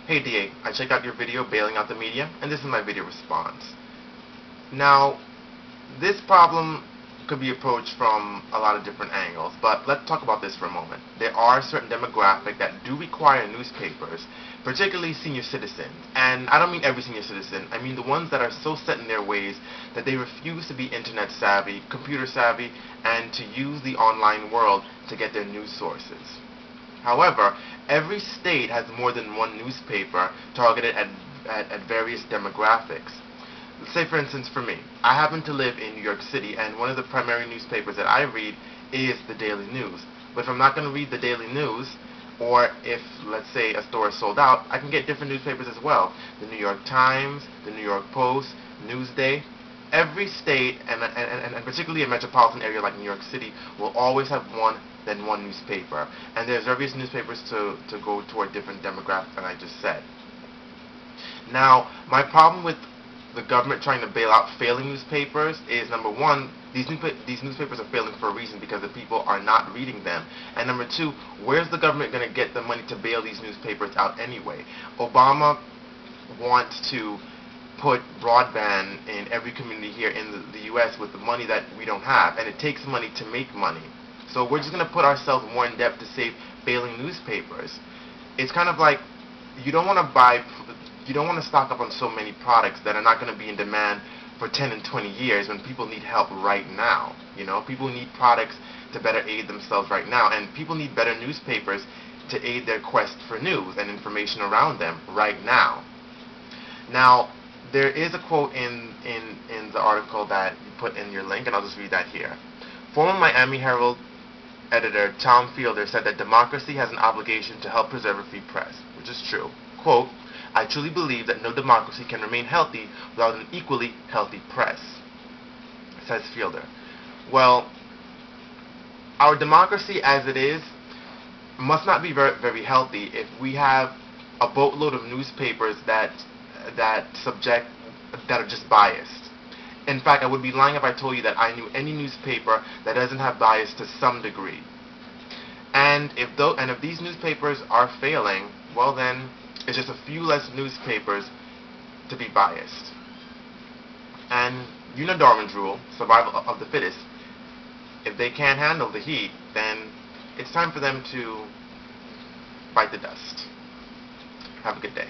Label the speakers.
Speaker 1: Hey DA, I checked out your video bailing out the media, and this is my video response. Now, this problem could be approached from a lot of different angles, but let's talk about this for a moment. There are certain demographics that do require newspapers, particularly senior citizens. And I don't mean every senior citizen, I mean the ones that are so set in their ways that they refuse to be internet savvy, computer savvy, and to use the online world to get their news sources. However, every state has more than one newspaper targeted at various demographics. Say for instance for me, I happen to live in New York City, and one of the primary newspapers that I read is the Daily News. But if I'm not going to read the Daily News, or if, let's say, a store is sold out, I can get different newspapers as well. The New York Times, the New York Post, Newsday. Every state, and particularly a metropolitan area like New York City, will always have more than one newspaper. And there's various newspapers to go toward different demographics than I just said. Now, my problem with the government trying to bail out failing newspapers is, number one, these newspapers are failing for a reason because the people are not reading them. And number two, where's the government going to get the money to bail these newspapers out anyway? Obama wants to put broadband in every community here in the U.S. with the money that we don't have, and it takes money to make money. So we're just going to put ourselves more in debt to save bailing newspapers. It's kind of like you don't want to stock up on so many products that are not going to be in demand for 10 and 20 years when people need help right now. You know, people need products to better aid themselves right now, and people need better newspapers to aid their quest for news and information around them right now. Now, there is a quote in the article that you put in your link, and I'll just read that here. Former Miami Herald editor Tom Fielder said that democracy has an obligation to help preserve a free press, which is true. Quote, I truly believe that no democracy can remain healthy without an equally healthy press, says Fielder. Well, our democracy as it is must not be very, very healthy if we have a boatload of newspapers that are just biased. In fact, I would be lying if I told you that I knew any newspaper that doesn't have bias to some degree. And if these newspapers are failing, well then, it's just a few less newspapers to be biased. And you know Darwin's rule, survival of the fittest. If they can't handle the heat, then it's time for them to bite the dust. Have a good day.